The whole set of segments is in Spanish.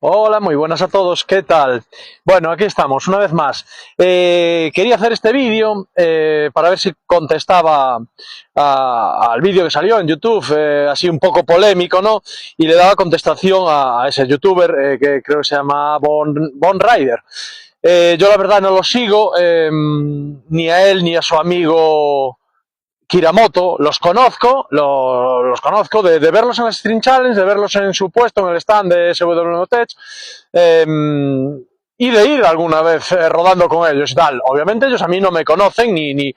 Hola, muy buenas a todos, ¿qué tal? Bueno, aquí estamos, una vez más. Quería hacer este vídeo para ver si contestaba al vídeo que salió en YouTube, así un poco polémico, ¿no? Y le daba contestación a ese youtuber que creo que se llama Bon Rider. Yo la verdad no lo sigo, ni a él ni a su amigo Kiramoto, los conozco de verlos en la Stream Challenge, de verlos en su puesto en el stand de SW Tech, eh, y de ir alguna vez rodando con ellos y tal. Obviamente ellos a mí no me conocen ni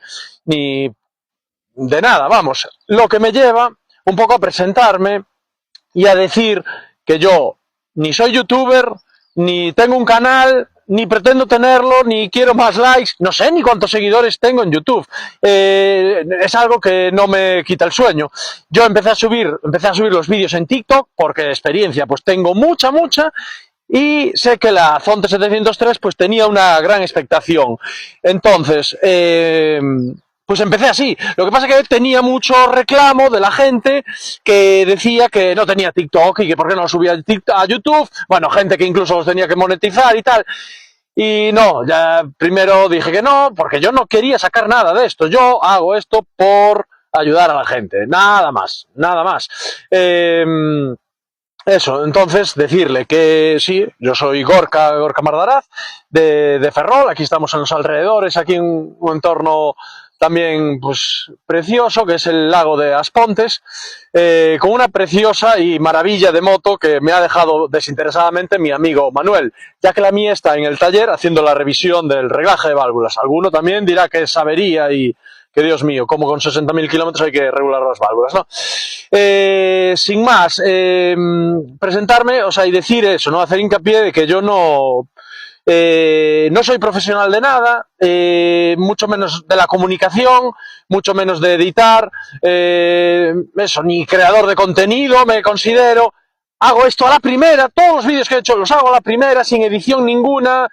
de nada, vamos. Lo que me lleva un poco a presentarme y a decir que yo ni soy youtuber, ni tengo un canal, ni pretendo tenerlo, ni quiero más likes, no sé ni cuántos seguidores tengo en YouTube. Es algo que no me quita el sueño. Yo empecé a subir los vídeos en TikTok porque experiencia pues tengo mucha, y sé que la Zonte 703 pues tenía una gran expectación. Entonces, pues empecé así. Lo que pasa es que tenía mucho reclamo de la gente que decía que no tenía TikTok y que por qué no lo subía a YouTube. Bueno, gente que incluso los tenía que monetizar y tal. Y no, ya primero dije que no, porque yo no quería sacar nada de esto. Yo hago esto por ayudar a la gente. Nada más, nada más. Eso, entonces decirle que sí, yo soy Gorka Mardaraz de Ferrol, aquí estamos en los alrededores, aquí en un entorno también pues precioso, que es el lago de Aspontes, con una preciosa y maravilla de moto que me ha dejado desinteresadamente mi amigo Manuel, ya que la mía está en el taller haciendo la revisión del reglaje de válvulas. Alguno también dirá que es avería y que Dios mío, como con 60.000 kilómetros hay que regular las válvulas, ¿no? Sin más, presentarme, o sea, y decir eso, ¿no? Hacer hincapié de que yo no soy profesional de nada, mucho menos de la comunicación, mucho menos de editar, eso, ni creador de contenido me considero. Hago esto a la primera, todos los vídeos que he hecho los hago a la primera, sin edición ninguna,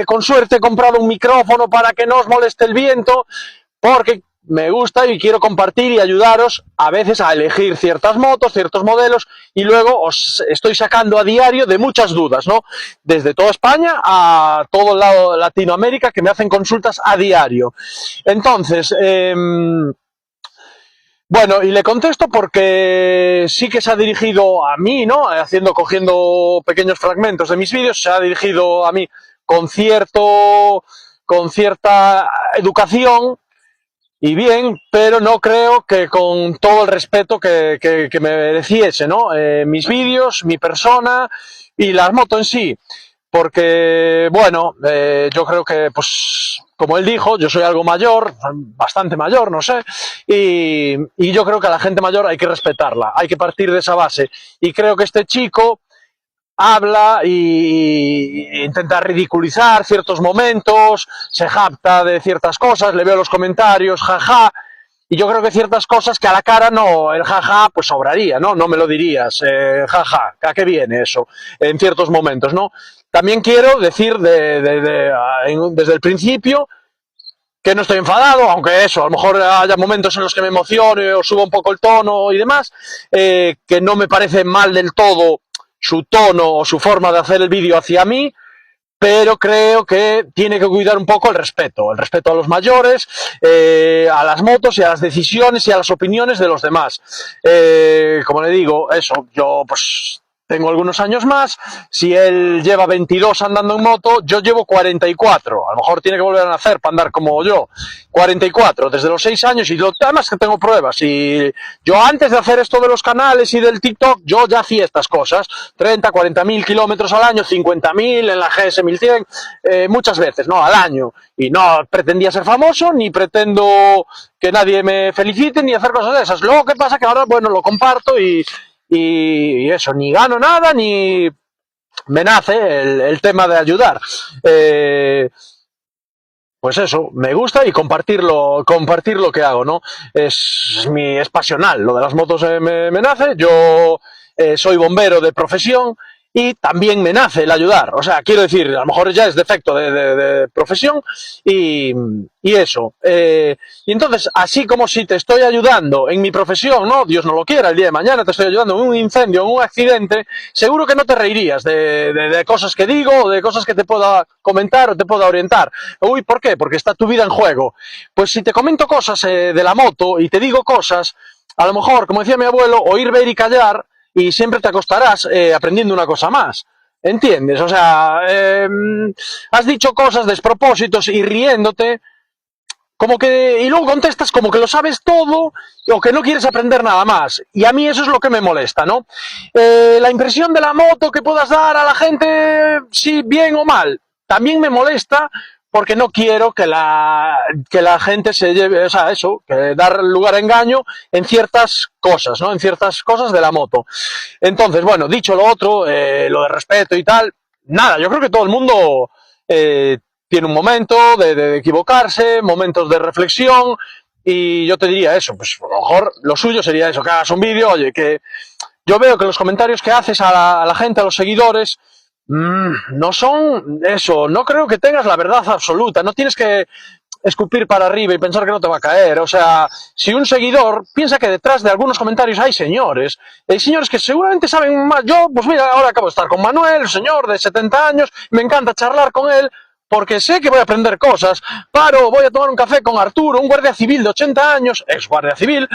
con suerte he comprado un micrófono para que no os moleste el viento, porque me gusta y quiero compartir y ayudaros a veces a elegir ciertas motos, ciertos modelos, y luego os estoy sacando a diario de muchas dudas, ¿no? Desde toda España a todo el lado de Latinoamérica, que me hacen consultas a diario. Entonces, bueno, y le contesto porque sí que se ha dirigido a mí, ¿no? Cogiendo pequeños fragmentos de mis vídeos, se ha dirigido a mí con con cierta educación, y bien, pero no creo que con todo el respeto que me mereciese, ¿no? Mis vídeos, mi persona y la moto en sí. Porque, bueno, yo creo que, pues, como él dijo, yo soy algo mayor, bastante mayor, no sé, y yo creo que a la gente mayor hay que respetarla, hay que partir de esa base. Y creo que este chico habla y intenta ridiculizar ciertos momentos, se jacta de ciertas cosas, le veo los comentarios, jaja, y yo creo que ciertas cosas que a la cara no, el jaja pues sobraría, ¿no? No me lo dirías, jaja, ¿a qué viene eso? En ciertos momentos, ¿no? También quiero decir desde el principio que no estoy enfadado, aunque eso, a lo mejor haya momentos en los que me emocione o suba un poco el tono y demás, que no me parece mal del todo su tono o su forma de hacer el vídeo hacia mí, pero creo que tiene que cuidar un poco el respeto a los mayores, a las motos y a las decisiones y a las opiniones de los demás. Como le digo, eso, yo pues tengo algunos años más, si él lleva 22 andando en moto, yo llevo 44, a lo mejor tiene que volver a nacer para andar como yo, 44, desde los 6 años, y además que tengo pruebas, y yo antes de hacer esto de los canales y del TikTok, yo ya hacía estas cosas, 30, 40.000 kilómetros al año, 50.000 en la GS 1100, muchas veces, ¿no? Al año, y no pretendía ser famoso, ni pretendo que nadie me felicite, ni hacer cosas de esas. Lo que pasa que ahora, bueno, lo comparto y eso, ni gano nada, ni me nace el tema de ayudar. Pues eso, me gusta y compartir lo que hago, ¿no? Es pasional, lo de las motos me nace, yo soy bombero de profesión y también me nace el ayudar. O sea, quiero decir, a lo mejor ya es defecto de profesión y eso. Y entonces, así como si te estoy ayudando en mi profesión, ¿no? Dios no lo quiera, el día de mañana te estoy ayudando en un incendio, en un accidente, seguro que no te reirías de cosas que digo o de cosas que te pueda comentar o te pueda orientar. Uy, ¿por qué? Porque está tu vida en juego. Pues si te comento cosas de la moto y te digo cosas, a lo mejor, como decía mi abuelo, oír, ver y callar, y siempre te acostarás aprendiendo una cosa más. ¿Entiendes? O sea, has dicho cosas, despropósitos y riéndote, como que, y luego contestas como que lo sabes todo o que no quieres aprender nada más. Y a mí eso es lo que me molesta, ¿no? La impresión de la moto que puedas dar a la gente, sí, bien o mal, también me molesta porque no quiero que la gente se lleve, o sea, eso, que dar lugar a engaño en ciertas cosas, ¿no? En ciertas cosas de la moto. Entonces, bueno, dicho lo otro, lo de respeto y tal, nada, yo creo que todo el mundo tiene un momento de equivocarse, momentos de reflexión, y yo te diría eso, pues a lo mejor lo suyo sería eso, que hagas un vídeo, oye, que yo veo que los comentarios que haces a la gente, a los seguidores, no son eso, no creo que tengas la verdad absoluta, no tienes que escupir para arriba y pensar que no te va a caer. O sea, si un seguidor piensa que detrás de algunos comentarios hay señores que seguramente saben más. Yo, pues mira, ahora acabo de estar con Manuel, señor de 70 años, me encanta charlar con él, porque sé que voy a aprender cosas. Paro, voy a tomar un café con Arturo, un guardia civil de 80 años, ex guardia civil,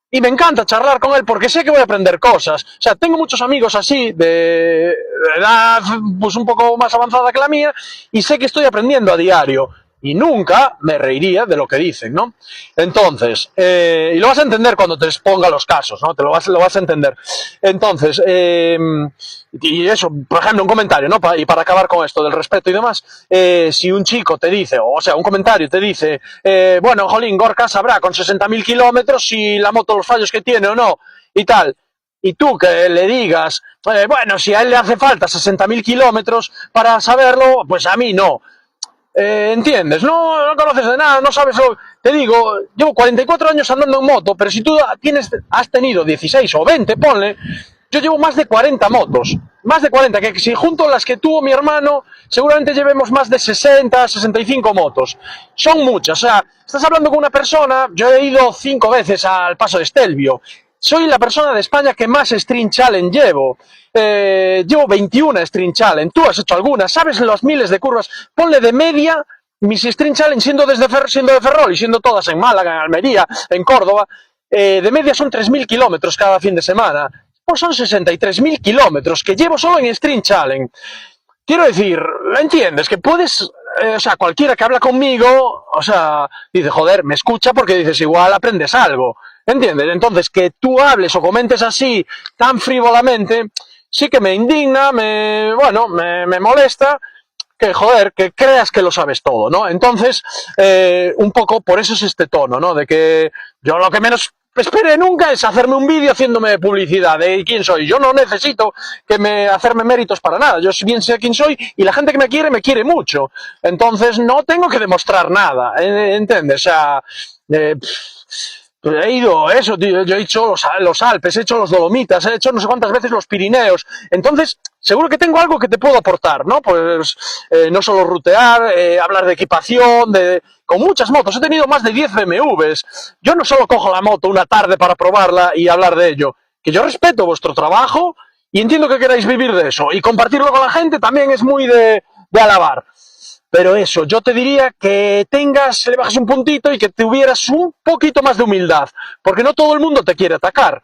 y me encanta charlar con él porque sé que voy a aprender cosas. O sea, tengo muchos amigos así, de edad pues un poco más avanzada que la mía, y sé que estoy aprendiendo a diario. Y nunca me reiría de lo que dicen, ¿no? Entonces, y lo vas a entender cuando te exponga los casos, ¿no? Lo vas a entender. Entonces, y eso, por ejemplo, un comentario, ¿no? Y para acabar con esto del respeto y demás, si un chico te dice, o sea, un comentario te dice, bueno, jolín, Gorka sabrá con 60.000 kilómetros si la moto los fallos que tiene o no, y tal. Y tú que le digas, bueno, si a él le hace falta 60.000 kilómetros para saberlo, pues a mí no. ¿Entiendes? No conoces de nada, no sabes lo... Te digo, llevo 44 años andando en moto, pero si tú has tenido 16 o 20, ponle, yo llevo más de 40 motos. Más de 40, que si junto las que tuvo mi hermano, seguramente llevemos más de 60, 65 motos. Son muchas, o sea, estás hablando con una persona, yo he ido 5 veces al Paso de Estelvio, soy la persona de España que más String Challenge llevo. Llevo 21 String Challenge. Tú has hecho algunas. ¿Sabes los miles de curvas? Ponle de media mis String Challenge siendo de Ferrol y siendo todas en Málaga, en Almería, en Córdoba. De media son 3.000 kilómetros cada fin de semana. Pues son 63.000 kilómetros que llevo solo en String Challenge. Quiero decir, ¿entiendes? Que puedes, o sea, cualquiera que habla conmigo, o sea, dice, joder, me escucha porque dices, igual aprendes algo, ¿entiendes? Entonces, que tú hables o comentes así, tan frívolamente, sí que me indigna, bueno, me molesta, que joder, que creas que lo sabes todo, ¿no? Entonces, un poco por eso es este tono, ¿no? De que yo lo que menos espere nunca es hacerme un vídeo haciéndome publicidad de quién soy. Yo no necesito hacerme méritos para nada. Yo bien sé quién soy y la gente que me quiere mucho. Entonces no tengo que demostrar nada, ¿entiendes? O sea, he ido eso, tío, yo he hecho los Alpes, he hecho los Dolomitas, he hecho no sé cuántas veces los Pirineos. Entonces, seguro que tengo algo que te puedo aportar, ¿no? Pues no solo rutear, hablar de equipación, con muchas motos. He tenido más de 10 BMWs. Yo no solo cojo la moto una tarde para probarla y hablar de ello. Que yo respeto vuestro trabajo y entiendo que queráis vivir de eso. Y compartirlo con la gente también es muy de alabar. Pero eso, yo te diría que le bajes un puntito y que tuvieras un poquito más de humildad, porque no todo el mundo te quiere atacar.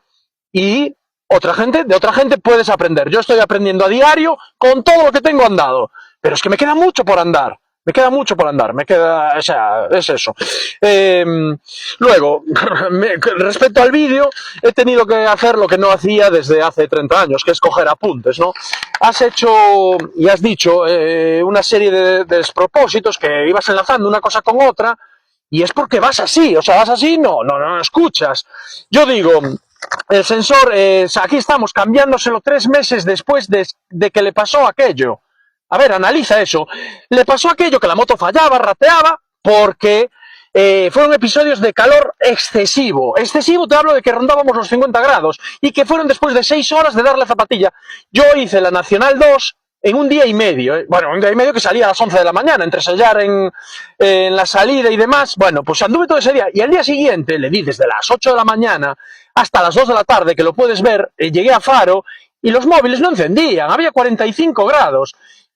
Y de otra gente puedes aprender. Yo estoy aprendiendo a diario con todo lo que tengo andado, pero es que me queda mucho por andar. O sea, es eso. Luego, respecto al vídeo, he tenido que hacer lo que no hacía desde hace 30 años, que es coger apuntes, ¿no? Has hecho y has dicho una serie de despropósitos que ibas enlazando una cosa con otra, y es porque vas así, o sea, vas así, no escuchas. Yo digo, el sensor, aquí estamos cambiándoselo 3 meses después de que le pasó aquello. A ver, analiza eso. Le pasó aquello que la moto fallaba, rateaba, porque fueron episodios de calor excesivo. Excesivo, te hablo de que rondábamos los 50 grados y que fueron después de 6 horas de darle zapatilla. Yo hice la Nacional 2 en un día y medio. Bueno, un día y medio que salía a las 11 de la mañana, entre sellar en la salida y demás. Bueno, pues anduve todo ese día y al día siguiente le di desde las 8 de la mañana hasta las 2 de la tarde, que lo puedes ver, llegué a Faro y los móviles no encendían, había 45 grados.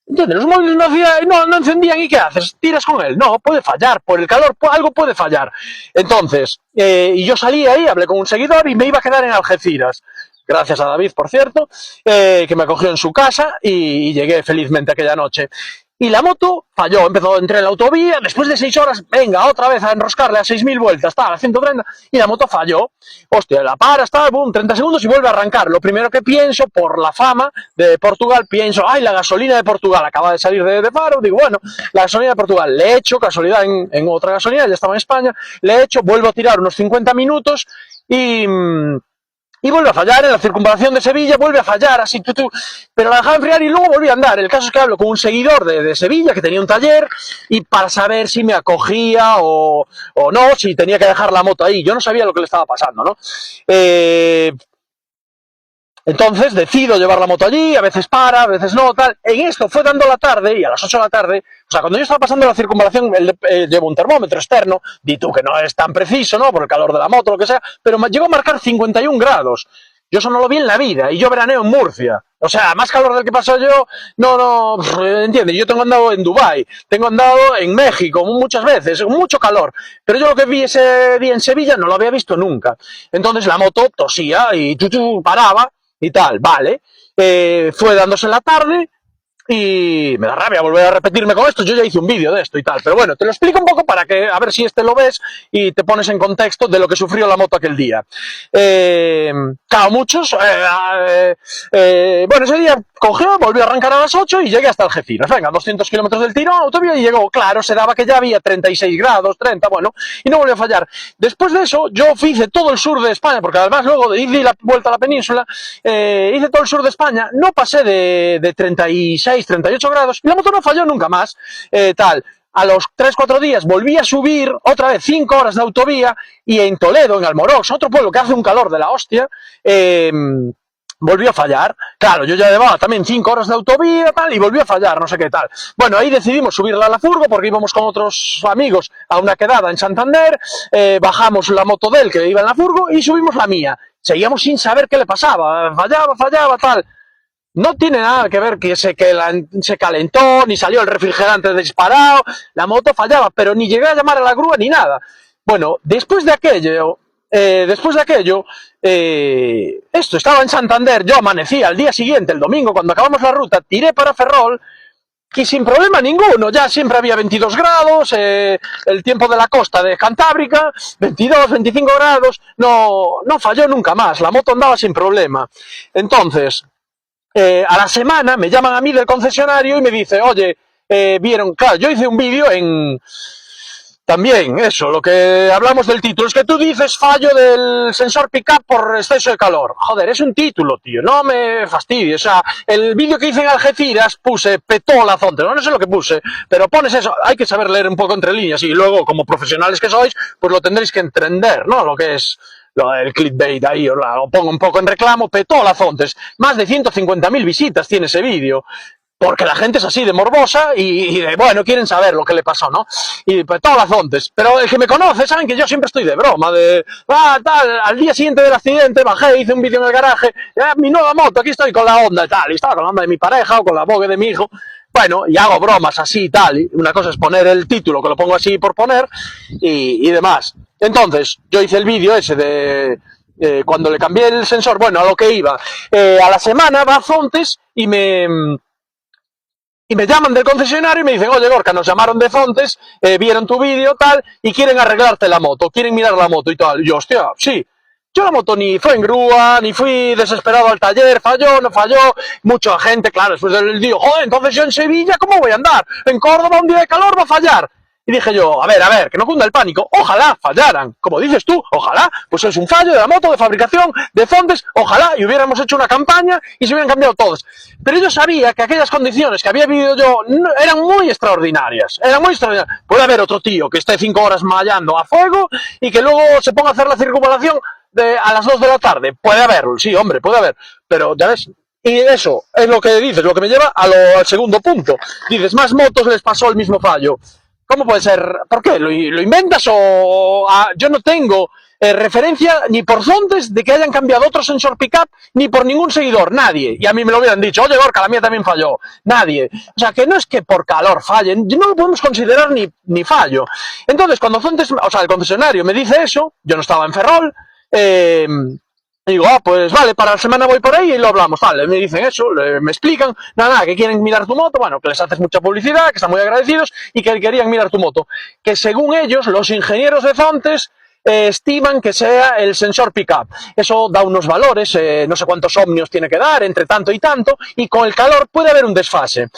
¿Entiendes? Los móviles no encendían y ¿qué haces? ¿Tiras con él? No, puede fallar, por el calor algo puede fallar. Entonces, y yo salí ahí, hablé con un seguidor y me iba a quedar en Algeciras. Gracias a David, por cierto, que me acogió en su casa y llegué felizmente aquella noche. Y la moto falló, entré en la autovía, después de 6 horas, venga, otra vez a enroscarle a 6.000 vueltas, tal, a 130, y la moto falló. Hostia, la paras, tal, boom, 30 segundos y vuelve a arrancar. Lo primero que pienso, por la fama de Portugal, pienso, ay, la gasolina de Portugal acaba de salir de Faro, digo, bueno, la gasolina de Portugal, le echo, casualidad en otra gasolina, ya estaba en España, le echo, vuelvo a tirar unos 50 minutos y vuelve a fallar, en la circunvalación de Sevilla vuelve a fallar, así pero la dejaba enfriar y luego volví a andar. El caso es que hablo con un seguidor de Sevilla que tenía un taller y para saber si me acogía o no, si tenía que dejar la moto ahí. Yo no sabía lo que le estaba pasando, ¿no? Entonces decido llevar la moto allí, a veces para, a veces no, tal. En esto fue dando la tarde y a las 8 de la tarde, o sea, cuando yo estaba pasando la circunvalación, llevo un termómetro externo, di tú que no es tan preciso, ¿no? Por el calor de la moto, lo que sea, pero me llegó a marcar 51 grados. Yo eso no lo vi en la vida y yo veraneo en Murcia. O sea, más calor del que pasó yo, no, entiendes, yo tengo andado en Dubái, tengo andado en México muchas veces, mucho calor, pero yo lo que vi ese día en Sevilla no lo había visto nunca. Entonces la moto tosía y paraba y tal, vale. Fue dándose la tarde y me da rabia volver a repetirme con esto. Yo ya hice un vídeo de esto y tal, pero bueno, te lo explico un poco para que, a ver si lo ves y te pones en contexto de lo que sufrió la moto aquel día. Claro, muchos, bueno, ese día cogió, volvió a arrancar a las 8 y llegué hasta Algeciras. Venga, 200 kilómetros del tirón, autovía, y llegó, claro, se daba que ya había 36 grados, 30, bueno, y no volvió a fallar. Después de eso, yo hice todo el sur de España, porque además luego de ir la vuelta a la península, hice todo el sur de España, no pasé de 36, 38 grados, y la moto no falló nunca más, tal. A los 3-4 días volví a subir otra vez 5 horas de autovía y en Toledo, en Almorox, otro pueblo que hace un calor de la hostia, volvió a fallar. Claro, yo ya llevaba también 5 horas de autovía tal, y volvió a fallar, no sé qué tal. Bueno, ahí decidimos subirla a la furgo porque íbamos con otros amigos a una quedada en Santander, bajamos la moto de él que iba en la furgo y subimos la mía. Seguíamos sin saber qué le pasaba, fallaba, tal. No tiene nada que ver que se calentó, ni salió el refrigerante disparado, la moto fallaba, pero ni llegué a llamar a la grúa ni nada. Bueno, después de aquello, esto estaba en Santander, yo amanecí al día siguiente, el domingo, cuando acabamos la ruta, tiré para Ferrol, y sin problema ninguno, ya siempre había 22 grados, el tiempo de la costa de Cantábrica, 22, 25 grados, no falló nunca más, la moto andaba sin problema. Entonces, a la semana me llaman a mí del concesionario y me dice, oye, vieron, claro, yo hice un vídeo también, eso, lo que hablamos del título, es que tú dices fallo del sensor pick-up por exceso de calor. Joder, es un título, tío, no me fastidies. O sea, el vídeo que hice en Algeciras puse petó la zonte, no sé lo que puse, pero pones eso, hay que saber leer un poco entre líneas y luego, como profesionales que sois, pues lo tendréis que entender, ¿no? Lo que es el clickbait ahí, os lo pongo un poco en reclamo, petó la zontes. Más de 150.000 visitas tiene ese vídeo. Porque la gente es así de morbosa y bueno, quieren saber lo que le pasó, ¿no? Y pues todas las zontes. Pero el que me conoce saben que yo siempre estoy de broma, tal, al día siguiente del accidente bajé, hice un vídeo en el garaje, mi nueva moto, aquí estoy con la Honda y tal, y estaba con la Honda de mi pareja o con la Vogue de mi hijo. Bueno, y hago bromas así y tal, y una cosa es poner el título, que lo pongo así por poner, y demás. Entonces, yo hice el vídeo ese de... cuando le cambié el sensor, bueno, a lo que iba. A la semana va a Zontes y me llaman del concesionario y me dicen, oye Gorka, nos llamaron de Zontes, vieron tu vídeo, tal, y quieren arreglarte la moto, quieren mirar la moto y tal. Y yo, hostia, sí. Yo la moto ni fue en grúa, ni fui desesperado al taller, falló, no falló. Mucha gente, claro, después del día, joder, entonces yo en Sevilla, ¿cómo voy a andar? En Córdoba un día de calor va a fallar. Y dije yo, a ver, que no cunda el pánico, ojalá fallaran, como dices tú, ojalá, pues es un fallo de la moto, de fabricación, de fontes, ojalá, y hubiéramos hecho una campaña y se hubieran cambiado todas. Pero yo sabía que aquellas condiciones que había vivido yo no, eran muy extraordinarias, Puede haber otro tío que esté 5 horas mallando a fuego y que luego se ponga a hacer la circunvalación a las 2 de la tarde, puede haberlo, sí, hombre, puede haber, pero ya ves. Y eso es lo que dices, lo que me lleva al segundo punto. Dices, más motos les pasó el mismo fallo. ¿Cómo puede ser? ¿Por qué? ¿Lo inventas o...? Yo no tengo referencia ni por fontes de que hayan cambiado otro sensor pickup, ni por ningún seguidor, nadie. Y a mí me lo hubieran dicho, oye Gorka, la mía también falló. Nadie. O sea, que no es que por calor fallen, no lo podemos considerar ni fallo. Entonces, cuando Fontes, o sea, el concesionario me dice eso, yo no estaba en Ferrol, y digo, pues vale, para la semana voy por ahí y lo hablamos. Vale, me dicen eso, me explican, nada, que quieren mirar tu moto, bueno, que les haces mucha publicidad, que están muy agradecidos y que querían mirar tu moto. Que según ellos, los ingenieros de Fontes estiman que sea el sensor pickup. Eso da unos valores, no sé cuántos ohmios tiene que dar, entre tanto y tanto, y con el calor puede haber un desfase.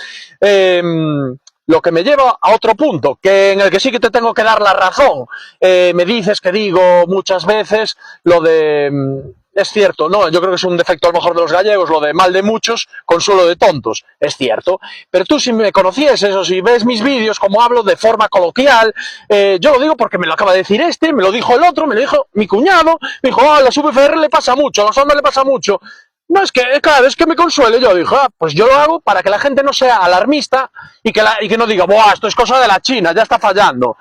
Lo que me lleva a otro punto, que en el que sí que te tengo que dar la razón. Me dices que digo muchas veces lo de... Es cierto, no, yo creo que es un defecto a lo mejor de los gallegos, lo de mal de muchos, consuelo de tontos, es cierto. Pero tú si me conocieses o si ves mis vídeos, como hablo de forma coloquial, yo lo digo porque me lo acaba de decir me lo dijo el otro, me lo dijo mi cuñado, me dijo, a la VFR le pasa mucho, a la Honda le pasa mucho. No, es que, claro, es que me consuele. Yo dije, pues yo lo hago para que la gente no sea alarmista y que no diga, buah, esto es cosa de la China, ya está fallando.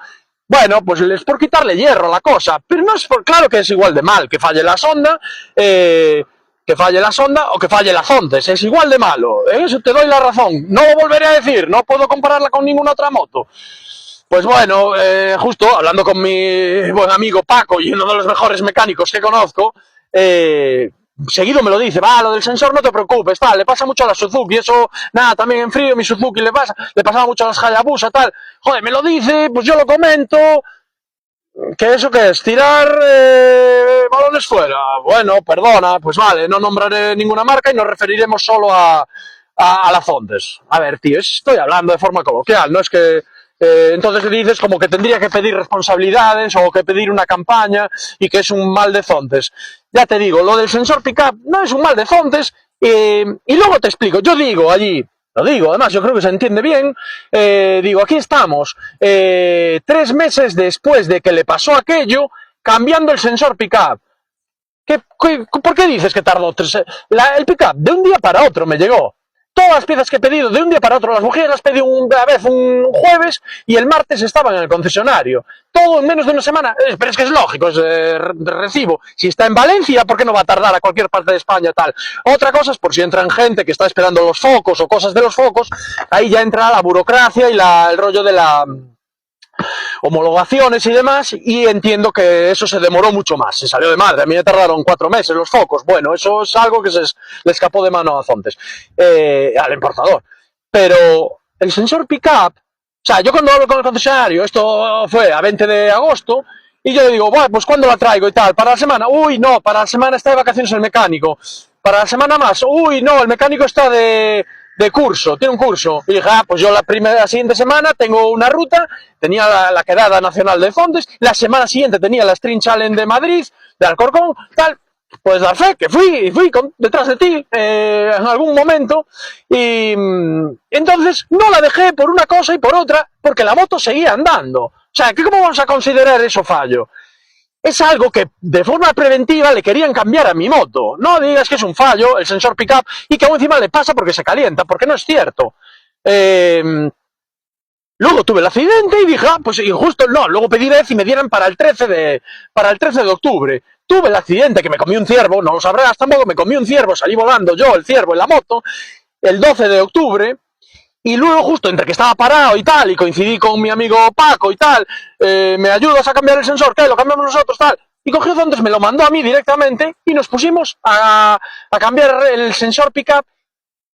Bueno, pues es por quitarle hierro a la cosa, pero no es claro que es igual de mal que falle la sonda, o que falle la Fontes, es igual de malo, eso te doy la razón, no lo volveré a decir, no puedo compararla con ninguna otra moto. Pues bueno, justo hablando con mi buen amigo Paco y uno de los mejores mecánicos que conozco, seguido me lo dice, va, lo del sensor no te preocupes, tal, le pasa mucho a la Suzuki, eso, nada, también en frío mi Suzuki le pasaba mucho a las Hayabusa, tal, joder, me lo dice, pues yo lo comento, que eso que es, tirar balones fuera, bueno, perdona, pues vale, no nombraré ninguna marca y nos referiremos solo a la Fontes. A ver, tío, estoy hablando de forma coloquial, no es que... entonces le dices como que tendría que pedir responsabilidades o que pedir una campaña y que es un mal de Fontes. Ya te digo, lo del sensor pickup no es un mal de Fontes y luego te explico. Yo digo allí, lo digo, además yo creo que se entiende bien, digo, aquí estamos 3 meses después de que le pasó aquello cambiando el sensor pickup. ¿Por qué dices que tardó 3? El pickup de un día para otro me llegó. Todas las piezas que he pedido de un día para otro, las bujías las pedí una vez un jueves y el martes estaban en el concesionario. Todo en menos de una semana. Pero es que es lógico, es recibo. Si está en Valencia, ¿por qué no va a tardar a cualquier parte de España tal? Otra cosa es por si entran gente que está esperando los focos o cosas de los focos, ahí ya entra la burocracia y el rollo de la... homologaciones y demás, y entiendo que eso se demoró mucho más, se salió de madre, a mí me tardaron 4 meses los focos, bueno, eso es algo que le escapó de mano a Fontes, al importador, pero el sensor pickup, o sea, yo cuando hablo con el concesionario, esto fue a 20 de agosto, y yo le digo, bueno, pues ¿cuándo la traigo y tal? ¿Para la semana? Uy, no, para la semana está de vacaciones el mecánico, para la semana más, uy, no, el mecánico está de curso, tiene un curso. Y dije, pues yo la siguiente semana tengo una ruta, tenía la quedada nacional de Fontes, la semana siguiente tenía la String Challenge de Madrid, de Alcorcón, tal, puedes dar fe que fui detrás de ti en algún momento, y entonces no la dejé por una cosa y por otra, porque la moto seguía andando. O sea, ¿cómo vamos a considerar eso fallo? Es algo que de forma preventiva le querían cambiar a mi moto. No digas que es un fallo, el sensor pickup, y que aún encima le pasa porque se calienta, porque no es cierto. Luego tuve el accidente y dije, pues injusto, no, luego pedí vez y me dieran para el 13 de octubre. Tuve el accidente que me comí un ciervo, no lo sabrás tampoco, me comí un ciervo, salí volando yo, el ciervo en la moto, el 12 de octubre, y luego justo entre que estaba parado y tal, y coincidí con mi amigo Paco y tal, me ayudas a cambiar el sensor, ¿qué? Lo cambiamos nosotros, tal. Y cogió Fontes, me lo mandó a mí directamente y nos pusimos a cambiar el sensor pickup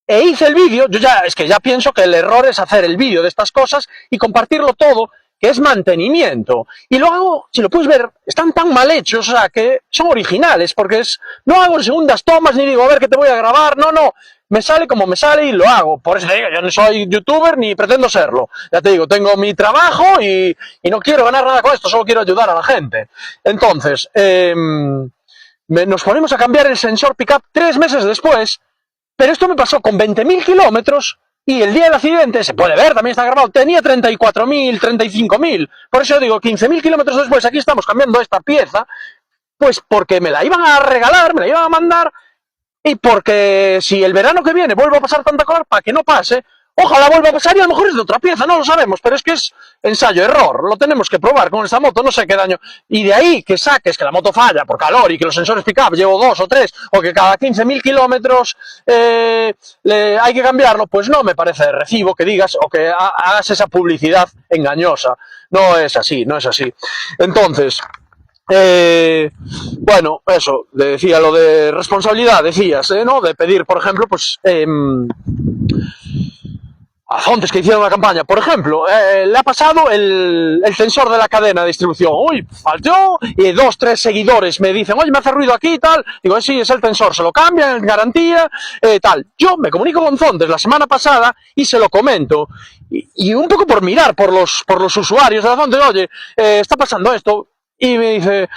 e hice el vídeo. Yo es que ya pienso que el error es hacer el vídeo de estas cosas y compartirlo todo, que es mantenimiento. Y lo hago, si lo puedes ver, están tan mal hechos, o sea, que son originales, porque no hago segundas tomas ni digo, a ver que te voy a grabar, no. me sale como me sale y lo hago. Por eso te digo, yo no soy youtuber ni pretendo serlo. Ya te digo, tengo mi trabajo y no quiero ganar nada con esto, solo quiero ayudar a la gente. Entonces, nos ponemos a cambiar el sensor pickup 3 meses después, pero esto me pasó con 20.000 kilómetros y el día del accidente, se puede ver, también está grabado, tenía 34.000, 35.000. Por eso digo, 15.000 kilómetros después, aquí estamos cambiando esta pieza, pues porque me la iban a regalar, me la iban a mandar, y porque si el verano que viene vuelvo a pasar tanta calor, para que no pase, ojalá vuelva a pasar y a lo mejor es de otra pieza, no lo sabemos, pero es que es ensayo-error, lo tenemos que probar con esta moto, no sé qué daño. Y de ahí que saques que la moto falla por calor y que los sensores pick-up llevo 2 o 3, o que cada 15.000 kilómetros hay que cambiarlo, pues no me parece de recibo que digas o que hagas esa publicidad engañosa. No es así, no es así. Entonces, bueno, eso, decía lo de responsabilidad, decías, ¿no? De pedir, por ejemplo, pues a fontes que hicieron la campaña, por ejemplo, le ha pasado el sensor de la cadena de distribución. Uy, faltó, y 2, 3 seguidores me dicen, oye, me hace ruido aquí y tal. Digo, sí, es el sensor, se lo cambian en garantía, tal. Yo me comunico con Fontes la semana pasada y se lo comento. Y un poco por mirar por los usuarios de la Fontes, oye, está pasando esto. Y me dice,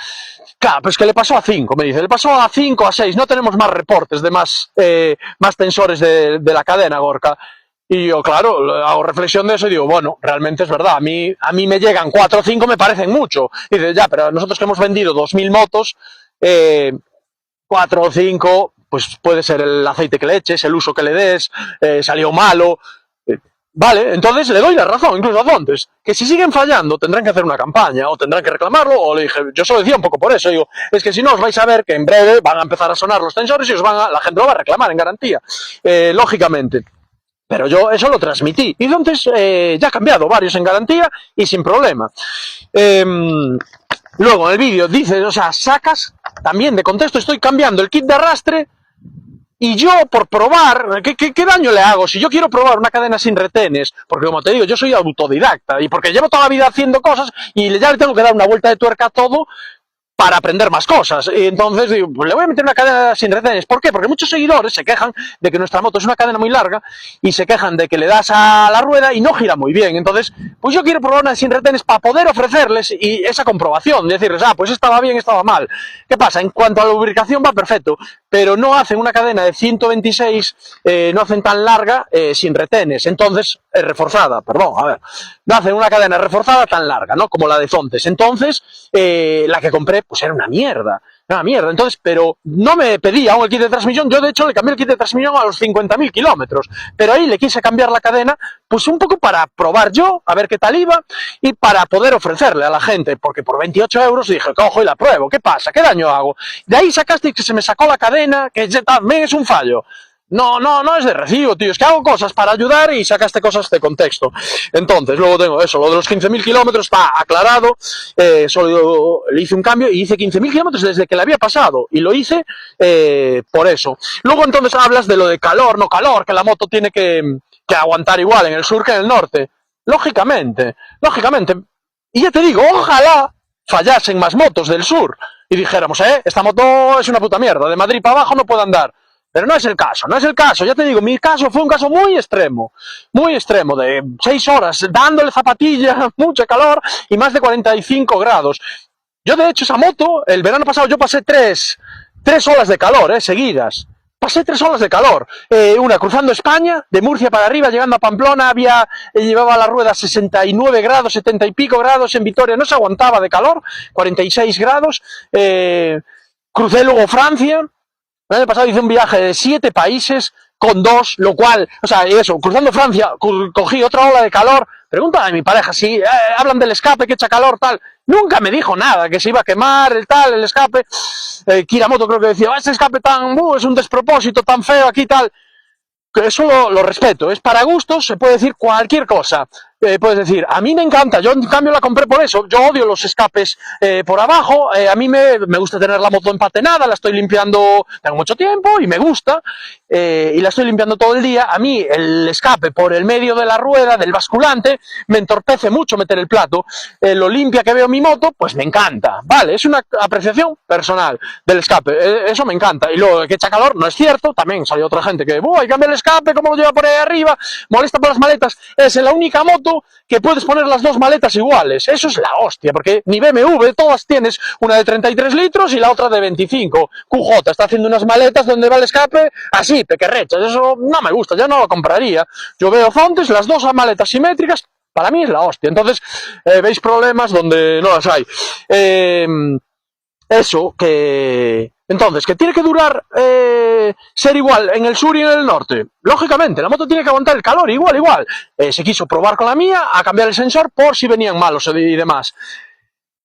claro, pues que le pasó a 5, me dice, le pasó a 5, a 6, no tenemos más reportes de más tensores de la cadena, Gorka. Y yo, claro, hago reflexión de eso y digo, bueno, realmente es verdad, a mí me llegan 4 o 5, me parecen mucho. Y dice, ya, pero nosotros que hemos vendido 2.000 motos, 4 o 5, pues puede ser el aceite que le eches, el uso que le des, salió malo. Vale, entonces le doy la razón, incluso a Fontes, que si siguen fallando tendrán que hacer una campaña, o tendrán que reclamarlo, o le dije, yo solo decía un poco por eso, digo, es que si no os vais a ver que en breve van a empezar a sonar los tensores y la gente lo va a reclamar en garantía, lógicamente. Pero yo eso lo transmití. Y entonces ya ha cambiado varios en garantía y sin problema. Luego en el vídeo dice, o sea, sacas también de contexto, estoy cambiando el kit de arrastre y yo por probar, ¿qué daño le hago? Si yo quiero probar una cadena sin retenes, porque como te digo, yo soy autodidacta y porque llevo toda la vida haciendo cosas y ya le tengo que dar una vuelta de tuerca a todo para aprender más cosas. Y entonces digo, pues le voy a meter una cadena sin retenes. ¿Por qué? Porque muchos seguidores se quejan de que nuestra moto es una cadena muy larga y se quejan de que le das a la rueda y no gira muy bien. Entonces, pues yo quiero probar una sin retenes para poder ofrecerles y esa comprobación, decirles, pues estaba bien, estaba mal. ¿Qué pasa? En cuanto a la lubricación va perfecto, pero no hacen una cadena de 126, no hacen tan larga sin retenes. Entonces, reforzada, perdón, a ver. No hacen una cadena reforzada tan larga, ¿no? Como la de Fontes. Entonces, la que compré, pues era una mierda. Entonces, pero no me pedía un kit de transmisión. Yo, de hecho, le cambié el kit de transmisión a los 50.000 kilómetros. Pero ahí le quise cambiar la cadena, pues un poco para probar yo, a ver qué tal iba, y para poder ofrecerle a la gente. Porque por 28 euros dije, cojo y la pruebo. ¿Qué pasa? ¿Qué daño hago? De ahí sacaste que se me sacó la cadena, que también es un fallo. No es de recibo, tío, es que hago cosas para ayudar y sacaste cosas de contexto. Entonces, luego tengo eso, lo de los 15.000 kilómetros está aclarado, solo le hice un cambio y hice 15.000 kilómetros desde que le había pasado, y lo hice por eso. Luego entonces hablas de lo de calor, no calor, que la moto tiene que aguantar igual en el sur que en el norte. Lógicamente. Y ya te digo, ojalá fallasen más motos del sur y dijéramos, esta moto es una puta mierda, de Madrid para abajo no puede andar. Pero no es el caso, ya te digo, mi caso fue un caso muy extremo, de 6 horas dándole zapatilla, mucho calor y más de 45 grados. Yo, de hecho, esa moto, el verano pasado yo pasé 3 olas de calor, seguidas. Pasé 3 olas de calor, una cruzando España, de Murcia para arriba, llegando a Pamplona, llevaba la rueda 69 grados, 70 y pico grados, en Vitoria no se aguantaba de calor, 46 grados, crucé luego Francia. El año pasado hice un viaje de 7 países con 2, lo cual, o sea, eso, cruzando Francia, cogí otra ola de calor. Pregúntale a mi pareja si hablan del escape que echa calor, tal. Nunca me dijo nada, que se iba a quemar, el escape. Kiramoto creo que decía, este escape es un despropósito, tan feo aquí, tal. Eso lo respeto, es para gustos, se puede decir cualquier cosa. puedes decir, a mí me encanta, yo en cambio la compré por eso, yo odio los escapes por abajo, a mí me gusta tener la moto empatenada, la estoy limpiando, tengo mucho tiempo y me gusta, y la estoy limpiando todo el día. A mí el escape por el medio de la rueda, del basculante, me entorpece mucho meter el plato, lo limpia que veo mi moto, pues me encanta, vale, es una apreciación personal del escape, eso me encanta. Y luego que echa calor, no es cierto, también salió otra gente que, hay que cambiar el escape, ¿cómo lo lleva por ahí arriba? Molesta por las maletas. Es la única moto que puedes poner las dos maletas iguales, eso es la hostia, porque ni BMW, todas tienes una de 33 litros y la otra de 25, QJ está haciendo unas maletas donde va el escape así, pequerrechas, eso no me gusta, yo no lo compraría. Yo veo Zontes, las dos maletas simétricas, para mí es la hostia. Entonces, veis problemas donde no las hay. Eso, que... Entonces, que tiene que durar ser igual en el sur y en el norte. Lógicamente, la moto tiene que aguantar el calor, igual. Se quiso probar con la mía, a cambiar el sensor por si venían malos y demás.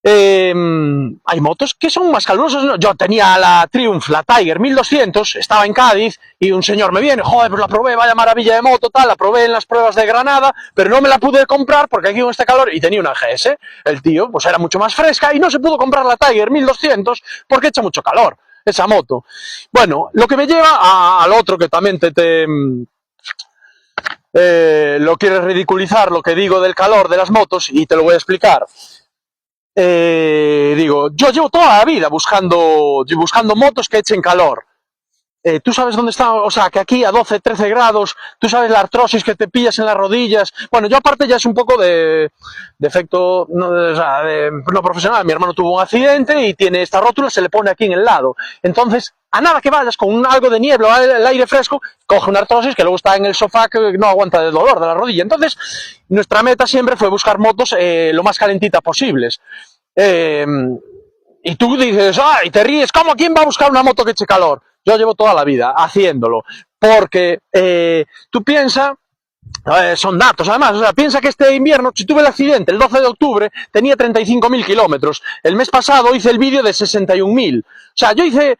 Hay motos que son más calurosas, ¿no? Yo tenía la Triumph, la Tiger 1200, estaba en Cádiz y un señor me viene, joder, pues la probé, vaya maravilla de moto, tal, la probé en las pruebas de Granada, pero no me la pude comprar porque aquí con este calor, y tenía una GS, el tío, pues era mucho más fresca y no se pudo comprar la Tiger 1200 porque echa mucho calor esa moto. Bueno, lo que me lleva al otro que también lo quieres ridiculizar, lo que digo del calor de las motos, y te lo voy a explicar. Digo, yo llevo toda la vida buscando motos que echen calor. Tú sabes dónde está, o sea, que aquí a 12, 13 grados, tú sabes la artrosis que te pillas en las rodillas. Bueno, yo aparte ya es un poco de efecto no profesional. Mi hermano tuvo un accidente y tiene esta rótula, se le pone aquí en el lado. Entonces, a nada que vayas con algo de niebla o el aire fresco, coge una artrosis que luego está en el sofá que no aguanta el dolor de la rodilla. Entonces, nuestra meta siempre fue buscar motos lo más calentitas posibles. Y tú dices, y te ríes, ¿cómo? ¿Quién va a buscar una moto que eche calor? Yo llevo toda la vida haciéndolo, porque tú piensas, son datos además, o sea, piensa que este invierno, si tuve el accidente el 12 de octubre, tenía 35.000 kilómetros, el mes pasado hice el vídeo de 61.000, o sea, yo hice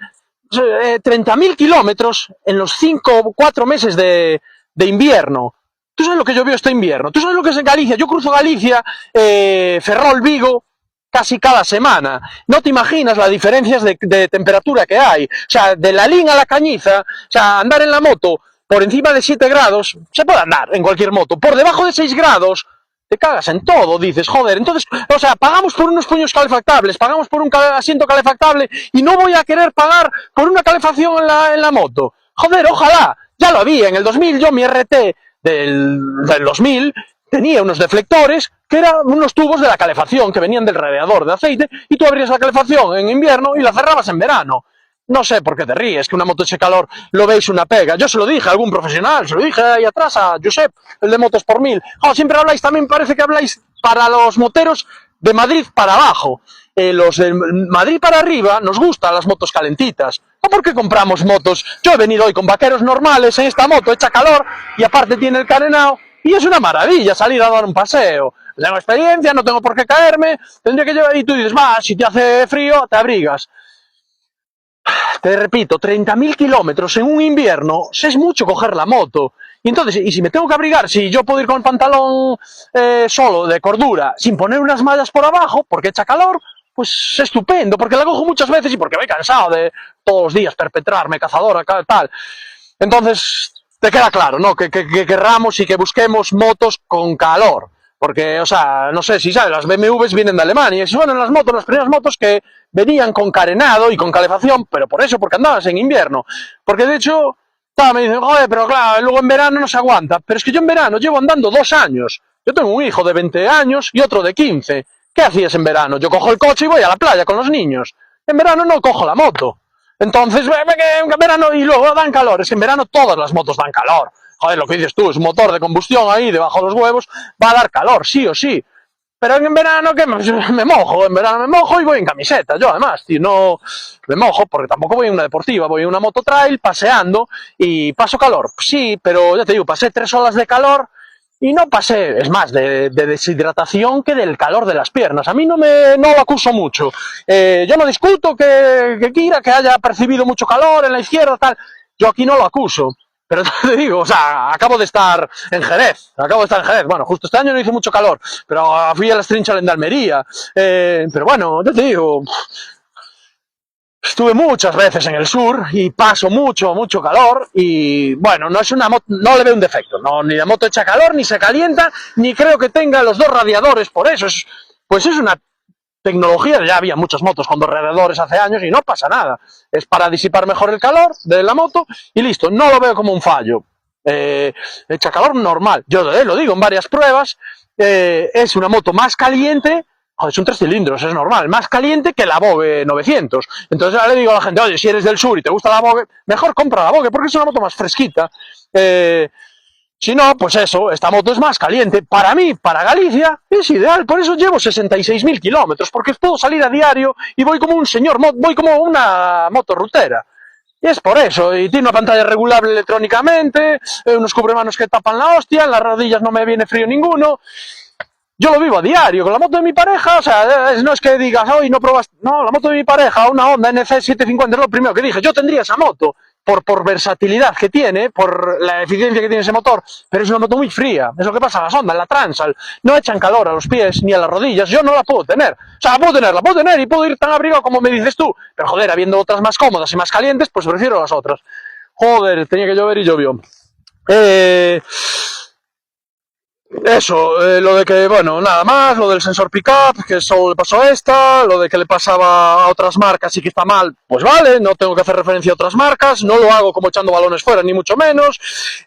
30.000 kilómetros en los 5 o 4 meses de invierno. ¿Tú sabes lo que llovió este invierno? ¿Tú sabes lo que es en Galicia? Yo cruzo Galicia, Ferrol, Vigo, casi cada semana. No te imaginas las diferencias de temperatura que hay. O sea, de la Lin a la Cañiza, o sea, andar en la moto por encima de 7 grados, se puede andar en cualquier moto. Por debajo de 6 grados, te cagas en todo, dices, joder. Entonces, o sea, pagamos por unos puños calefactables, pagamos por un asiento calefactable y no voy a querer pagar por una calefacción en la moto. Joder, ojalá. Ya lo había. En el 2000 yo mi RT del 2000 tenía unos deflectores que eran unos tubos de la calefacción que venían del radiador de aceite y tú abrías la calefacción en invierno y la cerrabas en verano. No sé por qué te ríes, que una moto eche calor lo veis una pega. Yo se lo dije a algún profesional, se lo dije ahí atrás a Josep, el de Motos por Mil. Siempre habláis, también parece que habláis para los moteros de Madrid para abajo. Los de Madrid para arriba nos gustan las motos calentitas. ¿O por qué compramos motos? Yo he venido hoy con vaqueros normales en esta moto, echa calor y aparte tiene el carenado. Y es una maravilla salir a dar un paseo. Tengo experiencia, no tengo por qué caerme, tendría que llevar, y tú dices, si te hace frío, te abrigas. Te repito, 30.000 kilómetros en un invierno, es mucho coger la moto. Y entonces, y si me tengo que abrigar, si yo puedo ir con el pantalón solo, de cordura, sin poner unas mallas por abajo, porque echa calor, pues estupendo, porque la cojo muchas veces y porque voy cansado de todos los días perpetrarme, cazadora, tal. Entonces, te queda claro, ¿no? Que querramos y que busquemos motos con calor. Porque, o sea, no sé si sabes, las BMWs vienen de Alemania. Y bueno, las primeras motos que venían con carenado y con calefacción, pero por eso, porque andabas en invierno. Porque de hecho, me dicen, joder, pero claro, luego en verano no se aguanta. Pero es que yo en verano llevo andando 2 años. Yo tengo un hijo de 20 años y otro de 15. ¿Qué hacías en verano? Yo cojo el coche y voy a la playa con los niños. En verano no cojo la moto. Entonces, en verano y luego dan calor. Es que en verano todas las motos dan calor. Joder, lo que dices tú, es un motor de combustión ahí debajo de los huevos, va a dar calor, sí o sí. Pero en verano, ¿qué? Me mojo, en verano me mojo y voy en camiseta. Yo además, tío, no me mojo porque tampoco voy en una deportiva, voy en una mototrail paseando y paso calor. Sí, pero ya te digo, pasé 3 olas de calor y no pasé, es más, de deshidratación que del calor de las piernas. A mí no lo acuso mucho. Yo no discuto que Kira, que haya percibido mucho calor en la izquierda, tal. Yo aquí no lo acuso. Pero te digo, o sea, acabo de estar en Jerez. Bueno, justo este año no hizo mucho calor, pero fui a la String Challenge de Almería. Pero bueno, yo te digo, estuve muchas veces en el sur y paso mucho calor y bueno, no es una moto, no le veo un defecto, no, ni la moto echa calor, ni se calienta, ni creo que tenga los dos radiadores, por eso pues es una tecnología, ya había muchas motos con dos radiadores hace años y no pasa nada, es para disipar mejor el calor de la moto y listo, no lo veo como un fallo. Echa calor normal, yo lo digo en varias pruebas, es una moto más caliente. Joder, son 3 cilindros, es normal, más caliente que la Vogue 900. Entonces ahora le digo a la gente, oye, si eres del sur y te gusta la Vogue, mejor compra la Vogue, porque es una moto más fresquita. Si no, pues eso, esta moto es más caliente. Para mí, para Galicia, es ideal, por eso llevo 66.000 kilómetros, porque puedo salir a diario y voy como un señor, voy como una moto rutera. Y es por eso, y tiene una pantalla regulable electrónicamente, unos cubremanos que tapan la hostia, en las rodillas no me viene frío ninguno. Yo lo vivo a diario con la moto de mi pareja, o sea, no es que digas, hoy no probas, no, la moto de mi pareja, una Honda NC 750 es lo primero que dije, yo tendría esa moto, por versatilidad que tiene, por la eficiencia que tiene ese motor, pero es una moto muy fría, es lo que pasa a las Honda, en la Transal, no echan calor a los pies ni a las rodillas, yo no la puedo tener, o sea, la puedo tener y puedo ir tan abrigado como me dices tú, pero joder, habiendo otras más cómodas y más calientes, pues prefiero las otras. Joder, tenía que llover y llovió. Eso, lo de que, bueno, nada más, lo del sensor pickup, que solo le pasó a esta, lo de que le pasaba a otras marcas y que está mal, pues vale, no tengo que hacer referencia a otras marcas, no lo hago como echando balones fuera, ni mucho menos.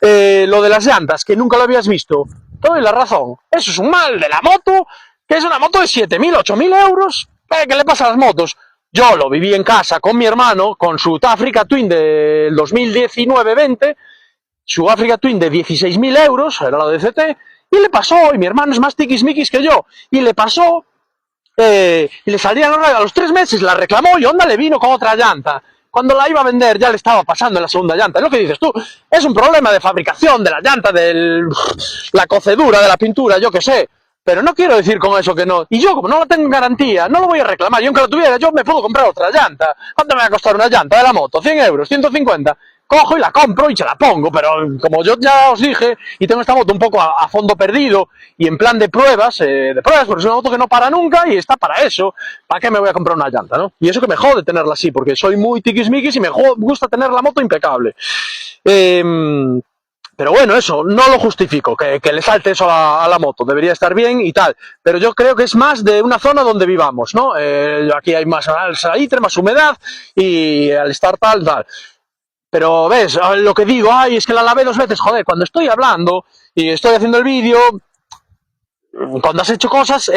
Lo de las llantas, que nunca lo habías visto, te doy la razón, eso es un mal de la moto, que es una moto de 7.000, 8.000 euros, ¿qué le pasa a las motos? Yo lo viví en casa con mi hermano, con su Africa Twin del 2019-20, su Africa Twin de 16.000 euros, era la DCT, y le pasó, y mi hermano es más tiquismiquis que yo, y le pasó, y le salían a los 3 meses, la reclamó y Honda le vino con otra llanta. Cuando la iba a vender ya le estaba pasando en la segunda llanta. Es lo que dices tú, es un problema de fabricación de la llanta, de la cocedura, de la pintura, yo qué sé. Pero no quiero decir con eso que no. Y yo, como no la tengo en garantía, no lo voy a reclamar. Yo, aunque la tuviera, yo me puedo comprar otra llanta. ¿Cuánto me va a costar una llanta de la moto? ¿100 euros? ¿150? Cojo y la compro y se la pongo, pero como yo ya os dije, y tengo esta moto un poco a fondo perdido y en plan de pruebas, porque es una moto que no para nunca y está para eso, ¿para qué me voy a comprar una llanta, no? Y eso que me jode tenerla así, porque soy muy tiquismiquis y me gusta tener la moto impecable. Pero bueno, eso, no lo justifico, que le salte eso a la moto, debería estar bien y tal, pero yo creo que es más de una zona donde vivamos, ¿no? Aquí hay más salitre, más humedad y al estar tal. Pero ves, lo que digo, ay, es que la lavé 2 veces, joder, cuando estoy hablando y estoy haciendo el vídeo, cuando has hecho cosas,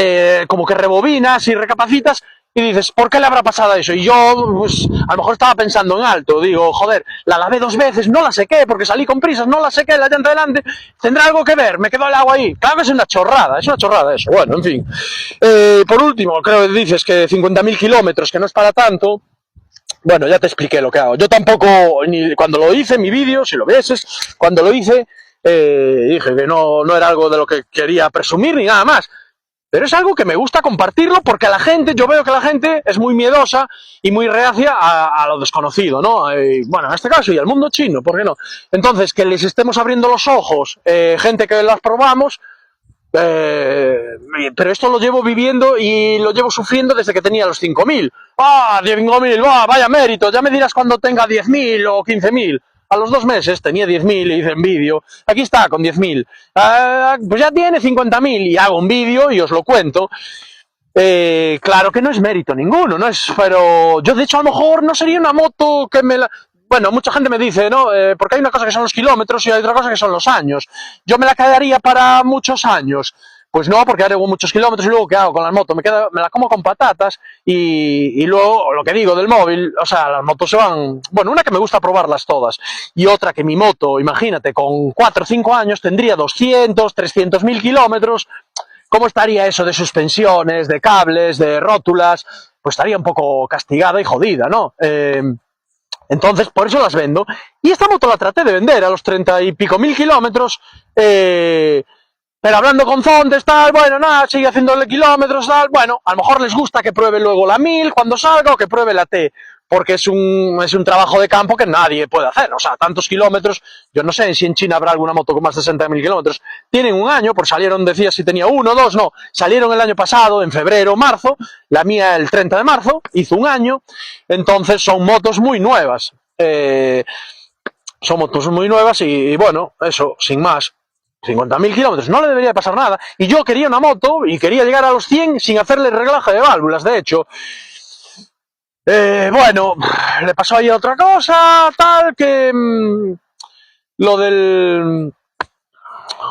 como que rebobinas y recapacitas y dices, ¿por qué le habrá pasado eso? Y yo, pues, a lo mejor estaba pensando en alto, digo, joder, la lavé 2 veces, no la sequé porque salí con prisas, no la sequé, la llanta delante, tendrá algo que ver, me quedó el agua ahí. Claro que es una chorrada eso, bueno, en fin. Por último, creo que dices que 50.000 kilómetros, que no es para tanto. Bueno, ya te expliqué lo que hago. Yo tampoco, ni cuando lo hice, mi vídeo, si lo vieses, cuando lo hice, dije que no era algo de lo que quería presumir ni nada más. Pero es algo que me gusta compartirlo porque a la gente, yo veo que la gente es muy miedosa y muy reacia a lo desconocido, ¿no? Bueno, en este caso, y al mundo chino, ¿por qué no? Entonces, que les estemos abriendo los ojos, gente que las probamos, pero esto lo llevo viviendo y lo llevo sufriendo desde que tenía los 5.000. ¡Ah, 5.000! ¡Vaya mérito! Ya me dirás cuando tenga 10.000 o 15.000. A los 2 meses tenía 10.000 y hice un vídeo. Aquí está, con 10.000. Pues ya tiene 50.000 y hago un vídeo y os lo cuento. Claro que no es mérito ninguno, no es, pero yo de hecho a lo mejor no sería una moto que me la... Bueno, mucha gente me dice, ¿no? Porque hay una cosa que son los kilómetros y hay otra cosa que son los años. Yo me la quedaría para muchos años. Pues no, porque haré muchos kilómetros y luego ¿qué hago con la moto? Me la como con patatas y luego lo que digo del móvil, o sea, las motos se van... Bueno, una que me gusta probarlas todas y otra que mi moto, imagínate, con 4 o 5 años tendría 200, 300.000 kilómetros. ¿Cómo estaría eso de suspensiones, de cables, de rótulas? Pues estaría un poco castigada y jodida, ¿no? Entonces, por eso las vendo. Y esta moto la traté de vender a los 30 y pico mil kilómetros, pero hablando con Zontes, tal, bueno, nada, sigue haciéndole kilómetros, tal, bueno, a lo mejor les gusta que pruebe luego la 1000 cuando salga o que pruebe la T. porque es un trabajo de campo que nadie puede hacer. O sea, tantos kilómetros, yo no sé si en China habrá alguna moto con más de 60.000 kilómetros. Tienen un año, por salieron, decía si tenía uno, dos, no. Salieron el año pasado, en febrero, marzo. La mía el 30 de marzo, hizo un año. Entonces son motos muy nuevas. Son motos muy nuevas y bueno, eso, sin más. 50.000 kilómetros, no le debería pasar nada. Y yo quería una moto y quería llegar a los 100 sin hacerle reglaje de válvulas, de hecho. Bueno, le pasó ahí otra cosa, tal, que lo del...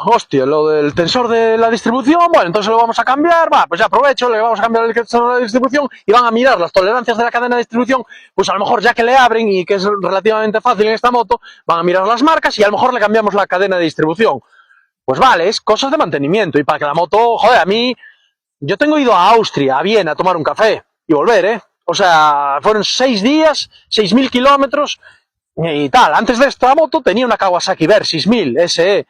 Hostia, lo del tensor de la distribución, bueno, entonces lo vamos a cambiar, pues ya aprovecho, le vamos a cambiar el tensor de la distribución y van a mirar las tolerancias de la cadena de distribución, pues a lo mejor ya que le abren y que es relativamente fácil en esta moto, van a mirar las marcas y a lo mejor le cambiamos la cadena de distribución. Pues vale, es cosas de mantenimiento y para que la moto, joder, a mí, yo tengo ido a Austria, a Viena, a tomar un café y volver, O sea, fueron 6 días, 6.000 kilómetros y tal. Antes de esta moto tenía una Kawasaki Versys 1000 SE.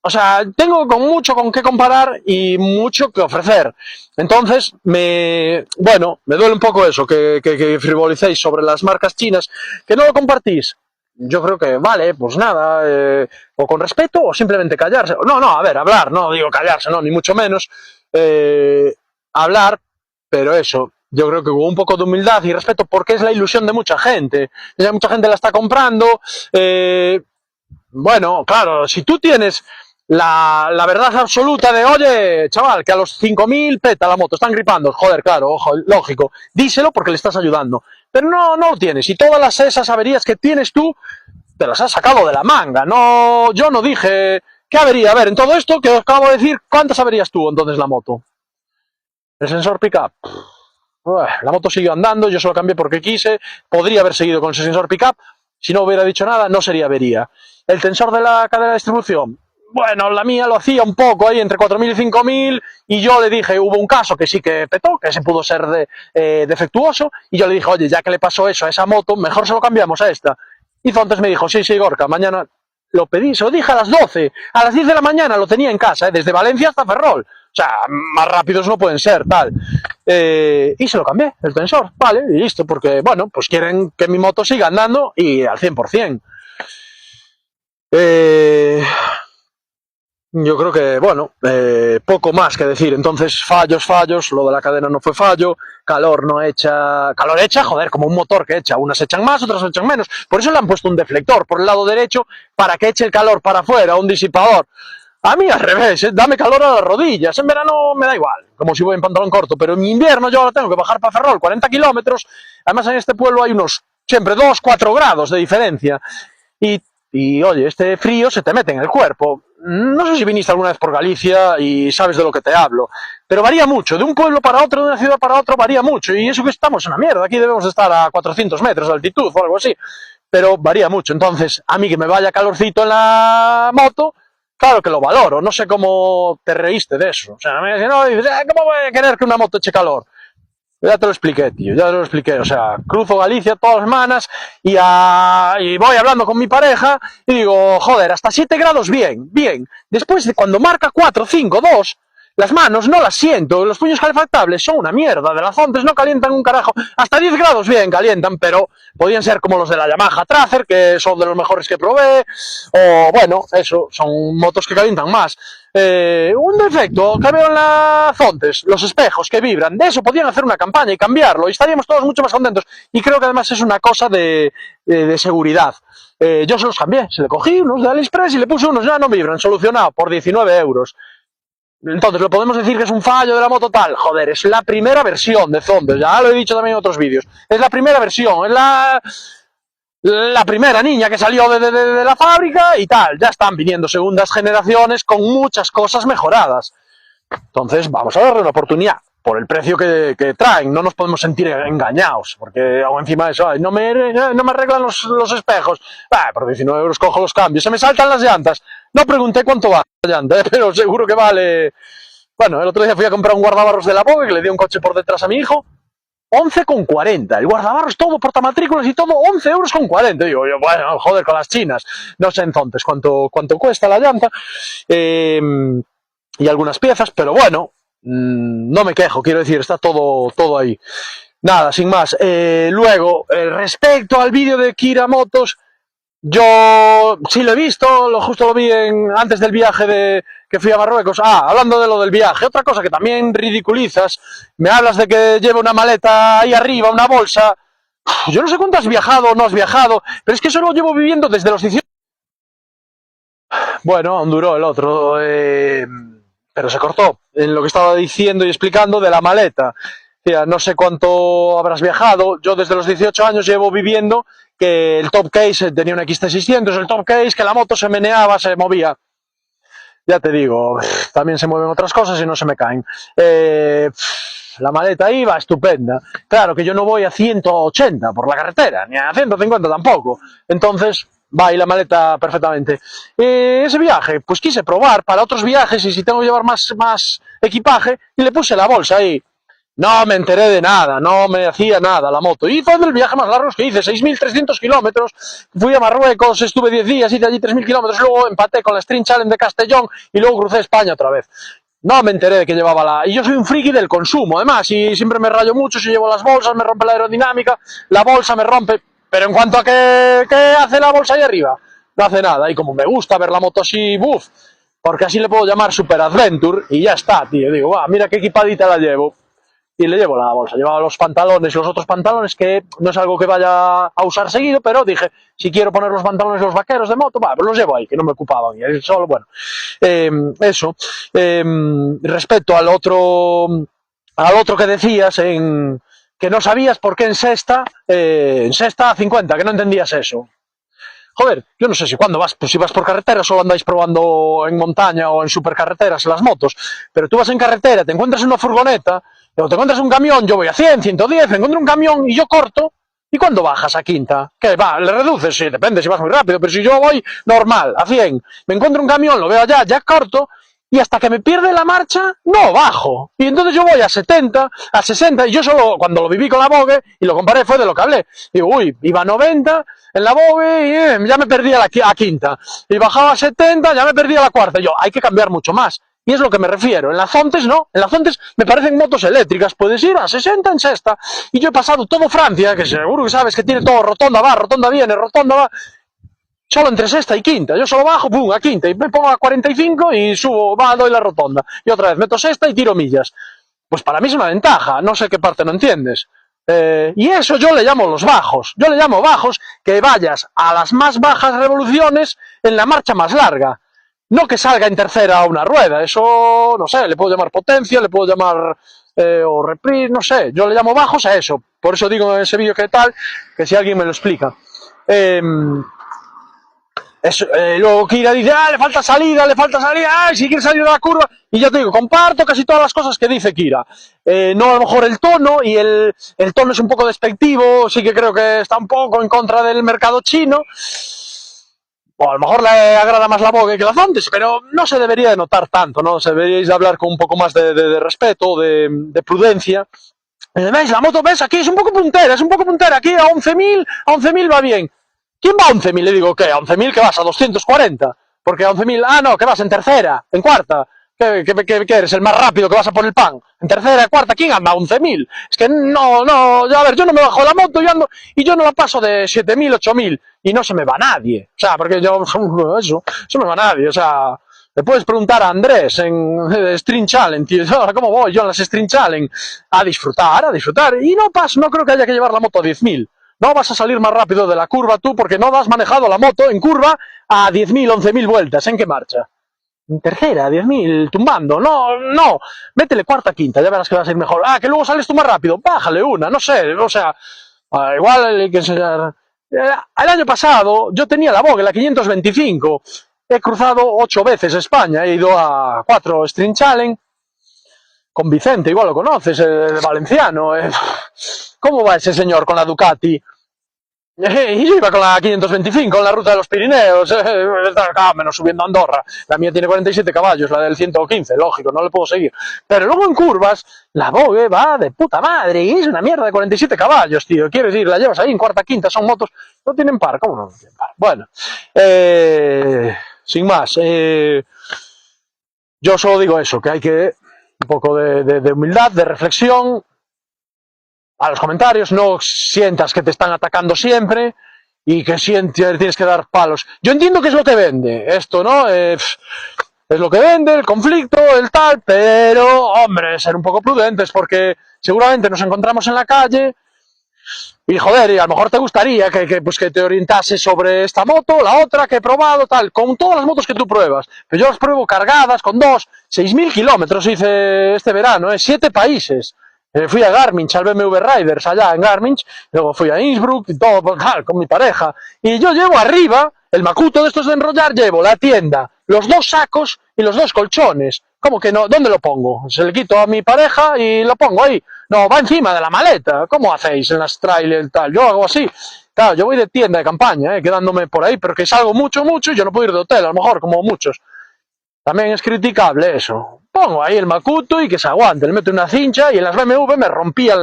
O sea, tengo mucho con qué comparar y mucho que ofrecer. Entonces, me duele un poco eso, que frivolicéis sobre las marcas chinas, que no lo compartís. Yo creo que vale, pues nada, o con respeto o simplemente callarse. No, a ver, hablar, no digo callarse, no, ni mucho menos. Hablar, pero eso, yo creo que con un poco de humildad y respeto, porque es la ilusión de mucha gente. Ya mucha gente la está comprando. Bueno, claro, si tú tienes la verdad absoluta de, oye, chaval, que a los 5.000 peta la moto, están gripando, joder, claro, ojo, lógico, díselo porque le estás ayudando. Pero no lo tienes, y todas esas averías que tienes tú, te las has sacado de la manga. No, yo no dije, ¿qué avería? A ver, en todo esto que os acabo de decir, ¿cuántas averías tuvo entonces la moto? El sensor pickup. La moto siguió andando, yo se lo cambié porque quise, podría haber seguido con ese sensor pickup, si no hubiera dicho nada, no sería avería. El tensor de la cadena de distribución, bueno, la mía lo hacía un poco ahí entre 4.000 y 5.000 y yo le dije, hubo un caso que sí que petó, que se pudo ser defectuoso, y yo le dije, oye, ya que le pasó eso a esa moto, mejor se lo cambiamos a esta. Y entonces me dijo, sí, Gorka, mañana lo pedí, se lo dije a las 12, a las 10 de la mañana lo tenía en casa, desde Valencia hasta Ferrol. O sea, más rápidos no pueden ser, tal. Y se lo cambié, el tensor, vale, y listo, porque, bueno, pues quieren que mi moto siga andando y al 100%. Yo creo que, bueno, poco más que decir. Entonces, fallos, lo de la cadena no fue fallo, calor echa, joder, como un motor que echa, unas echan más, otras echan menos. Por eso le han puesto un deflector por el lado derecho para que eche el calor para afuera, un disipador. A mí al revés, dame calor a las rodillas. En verano me da igual, como si voy en pantalón corto, pero en invierno yo ahora tengo que bajar para Ferrol 40 kilómetros. Además, en este pueblo hay siempre 2-4 grados de diferencia. Y oye, este frío se te mete en el cuerpo. No sé si viniste alguna vez por Galicia y sabes de lo que te hablo, pero varía mucho. De un pueblo para otro, de una ciudad para otro, varía mucho. Y eso que estamos en una mierda. Aquí debemos de estar a 400 metros de altitud o algo así. Pero varía mucho. Entonces, a mí que me vaya calorcito en la moto, claro que lo valoro. No sé cómo te reíste de eso. O sea, me dicen, no, dices, ¿cómo voy a querer que una moto eche calor? Ya te lo expliqué, tío, ya te lo expliqué. O sea, cruzo Galicia todas las semanas y voy hablando con mi pareja y digo, joder, hasta 7 grados bien. Después de cuando marca 4, 5, 2, las manos no las siento, los puños calefactables son una mierda, de las fontes no calientan un carajo. Hasta 10 grados bien calientan, pero podían ser como los de la Yamaha Tracer, que son de los mejores que probé, o bueno, eso, son motos que calientan más. Un defecto que veo en las fontes, los espejos que vibran, de eso podían hacer una campaña y cambiarlo y estaríamos todos mucho más contentos. Y creo que además es una cosa de seguridad. Yo se los cambié, se le cogí unos de AliExpress y le puse unos, ya no vibran, solucionado, por 19 euros. Entonces, ¿lo podemos decir que es un fallo de la moto tal? Joder, es la primera versión de Zondes, ya lo he dicho también en otros vídeos. Es la primera versión, es la primera niña que salió de la fábrica y tal. Ya están viniendo segundas generaciones con muchas cosas mejoradas. Entonces, vamos a darle una oportunidad por el precio que traen. No nos podemos sentir engañados, porque aún encima de eso, ay, no me arreglan los espejos. Por 19 euros cojo los cambios, se me saltan las llantas. No pregunté cuánto vale la llanta, pero seguro que vale... Bueno, el otro día fui a comprar un guardabarros de la Vogue, que le di un coche por detrás a mi hijo, 11,40. El guardabarros todo, portamatrículas y todo, 11,40 €. Digo yo, bueno, joder, con las chinas. No sé entonces cuánto cuesta la llanta y algunas piezas, pero bueno, no me quejo, quiero decir, está todo ahí. Nada, sin más. Luego, respecto al vídeo de Kira Motos, yo sí lo he visto, justo lo vi antes del viaje que fui a Marruecos. Ah, hablando de lo del viaje, otra cosa que también ridiculizas, me hablas de que lleva una maleta ahí arriba, una bolsa. Yo no sé cuánto has viajado o no has viajado, pero es que eso lo llevo viviendo desde los 18. Bueno, aún duró el otro, pero se cortó en lo que estaba diciendo y explicando de la maleta. No sé cuánto habrás viajado. Yo desde los 18 años llevo viviendo que el top case tenía un XT600, el top case, que la moto se meneaba, se movía. Ya te digo, también se mueven otras cosas y no se me caen. La maleta iba estupenda. Claro que yo no voy a 180 por la carretera, ni a 150 tampoco. Entonces, va ahí la maleta perfectamente. Ese viaje, pues quise probar para otros viajes y si tengo que llevar más equipaje, y le puse la bolsa ahí. No me enteré de nada, no me hacía nada la moto. Y fue el viaje más largo que hice, 6.300 kilómetros. Fui a Marruecos, estuve 10 días, hice allí 3.000 kilómetros, luego empaté con la Stream Challenge de Castellón y luego crucé España otra vez. No me enteré de que llevaba la... Y yo soy un friki del consumo, además, y siempre me rayo mucho si llevo las bolsas, me rompe la aerodinámica, la bolsa me rompe... Pero en cuanto a qué hace la bolsa ahí arriba, no hace nada. Y como me gusta ver la moto así, buf, porque así le puedo llamar Super Adventure, y ya está, tío. Digo, va, mira qué equipadita la llevo. Y le llevo la bolsa, llevaba los pantalones y los otros pantalones, que no es algo que vaya a usar seguido, pero dije, si quiero poner los pantalones los vaqueros de moto, pues los llevo ahí, que no me ocupaban, y solo, bueno, eso. Respecto al otro que decías, que no sabías por qué en sexta a 50, que no entendías eso. Joder, yo no sé si cuando vas, pues si vas por carretera solo andáis probando en montaña o en supercarreteras las motos, pero tú vas en carretera, te encuentras una furgoneta, o te encuentras un camión, yo voy a 100, 110, me encuentro un camión y yo corto, ¿y cuándo bajas a quinta? ¿Qué va? ¿Le reduces? Sí, depende si vas muy rápido, pero si yo voy normal, a 100, me encuentro un camión, lo veo allá, ya corto, y hasta que me pierde la marcha, no bajo. Y entonces yo voy a 70, a 60, y yo solo, cuando lo viví con la Vogue, y lo comparé, fue de lo que hablé. Digo, uy, iba a 90 en la Vogue y ya me perdí a quinta. Y bajaba a 70, ya me perdí a la cuarta. Y yo, hay que cambiar mucho más. Y es lo que me refiero. En las Zontes no. En las Zontes me parecen motos eléctricas. Puedes ir a 60 en sexta. Y yo he pasado todo Francia, que seguro que sabes que tiene todo rotonda va, rotonda viene, rotonda va. Solo entre sexta y quinta. Yo solo bajo, pum, a quinta. Y me pongo a 45 y subo, va, doy la rotonda. Y otra vez meto sexta y tiro millas. Pues para mí es una ventaja. No sé qué parte no entiendes. Y eso yo le llamo los bajos. Yo le llamo bajos que vayas a las más bajas revoluciones en la marcha más larga. No que salga en tercera a una rueda. Eso, no sé, le puedo llamar potencia, le puedo llamar o reprise, no sé. Yo le llamo bajos a eso. Por eso digo en ese vídeo que tal, que si alguien me lo explica. Luego Kira dice, le falta salida, si quiere salir de la curva. Y yo te digo, comparto casi todas las cosas que dice Kira. No a lo mejor el tono, y el tono es un poco despectivo, sí que creo que está un poco en contra del mercado chino. O a lo mejor le agrada más la Vogue que las Zontes, pero no se debería de notar tanto, ¿no? Se deberíais de hablar con un poco más de respeto, de prudencia. ¿Veis? La moto, ¿ves? Aquí es un poco puntera, aquí a 11.000 va bien. ¿Quién va a 11.000? Le digo, ¿qué? ¿A 11.000 que vas? ¿A 240? Porque a 11.000, no, que vas en tercera, en cuarta. ¿Qué eres? ¿El más rápido que vas a por el pan? En tercera, cuarta, ¿quién anda a 11.000? Es que no, a ver, yo no me bajo la moto y yo no la paso de 7.000, 8.000 y no se me va nadie. O sea, porque yo, eso me va nadie, o sea... Le puedes preguntar a Andrés en Stream Challenge, tío, ¿cómo voy yo en las Stream Challenge? A disfrutar. Y no creo que haya que llevar la moto a 10.000. No vas a salir más rápido de la curva tú porque no has manejado la moto en curva a 10.000, 11.000 vueltas. ¿En qué marcha? En tercera, 10.000, tumbando. No. Métele cuarta, quinta, ya verás que vas a ir mejor. Que luego sales tú más rápido. Bájale una, no sé. O sea, igual hay que enseñar. El año pasado yo tenía la Vogue, la 525. He cruzado 8 veces España. He ido a 4 Stream Challenge. Con Vicente, igual lo conoces, valenciano. ¿Cómo va ese señor con la Ducati? Y yo iba con la 525 en la ruta de los Pirineos, menos subiendo a Andorra. La mía tiene 47 caballos, la del 115, lógico, no le puedo seguir. Pero luego en curvas, la Vogue va de puta madre y es una mierda de 47 caballos, tío. Quiero decir, la llevas ahí en cuarta, quinta, son motos, no tienen par, ¿cómo no tienen par? Bueno, sin más, yo solo digo eso, que hay que un poco de humildad, de reflexión. a los comentarios, no sientas que te están atacando siempre y que siempre tienes que dar palos. Yo entiendo que es lo que vende esto, ¿no? Es lo que vende, el conflicto, el tal, pero, hombre, ser un poco prudentes porque seguramente nos encontramos en la calle y, joder, y a lo mejor te gustaría pues que te orientase sobre esta moto, la otra que he probado, tal, con todas las motos que tú pruebas. Pero yo las pruebo cargadas, con 6.000 kilómetros hice este verano, 7 países. Fui a Garmisch, al BMW Riders, allá en Garmisch, luego fui a Innsbruck y todo, pues, con mi pareja. Y yo llevo arriba, el macuto de estos de enrollar, llevo la tienda, los 2 sacos y los 2 colchones. ¿Cómo que no? ¿Dónde lo pongo? Se le quito a mi pareja y lo pongo ahí. No, va encima de la maleta. ¿Cómo hacéis en las trailers y tal? Yo hago así. Claro, yo voy de tienda de campaña, quedándome por ahí, pero que salgo mucho y yo no puedo ir de hotel, a lo mejor, como muchos. También es criticable eso. Pongo ahí el macuto y que se aguante. Le meto una cincha y en las BMW me rompían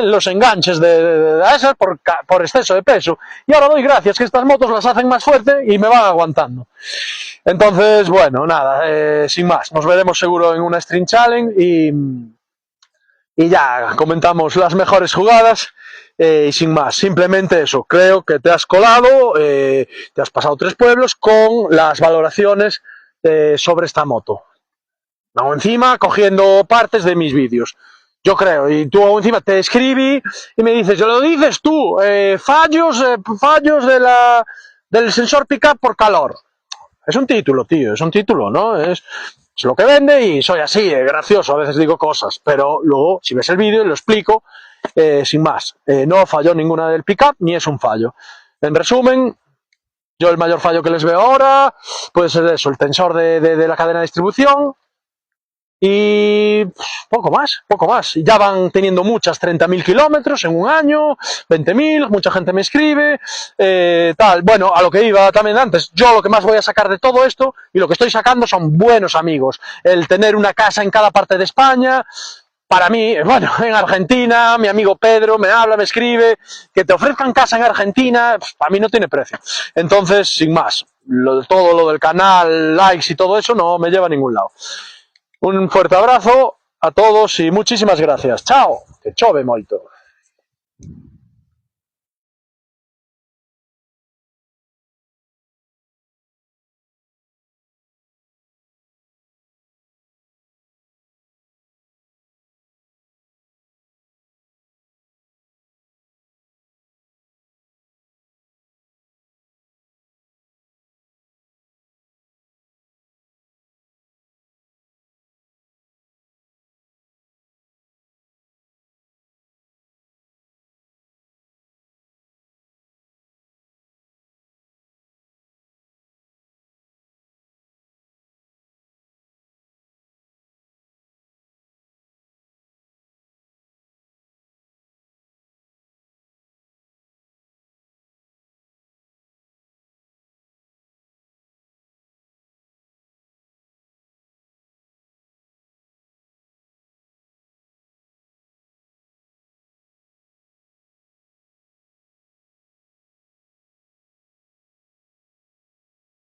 los enganches de esas por exceso de peso. Y ahora doy gracias que estas motos las hacen más fuerte y me van aguantando. Entonces, bueno, nada, sin más. Nos veremos seguro en una Stream Challenge y ya comentamos las mejores jugadas. Y sin más, simplemente eso, creo que te has colado, te has pasado 3 pueblos con las valoraciones sobre esta moto. Aún encima cogiendo partes de mis vídeos. Yo creo, y tú aún encima te escribí y me dices, yo lo dices tú, fallos del sensor pickup por calor. Es un título, tío, es un título, ¿no? Es lo que vende y soy así, gracioso, a veces digo cosas, pero luego, si ves el vídeo, lo explico, sin más. No falló ninguna del pickup, ni es un fallo. En resumen, yo el mayor fallo que les veo ahora puede ser eso, el tensor de la cadena de distribución y poco más. Ya van teniendo muchas 30.000 kilómetros en un año, 20.000, mucha gente me escribe, tal. Bueno, a lo que iba también antes, yo lo que más voy a sacar de todo esto y lo que estoy sacando son buenos amigos. El tener una casa en cada parte de España. Para mí, bueno, en Argentina, mi amigo Pedro me habla, me escribe, que te ofrezcan casa en Argentina, para mí no tiene precio. Entonces, sin más, todo lo del canal, likes y todo eso no me lleva a ningún lado. Un fuerte abrazo a todos y muchísimas gracias. Chao, que chove moito.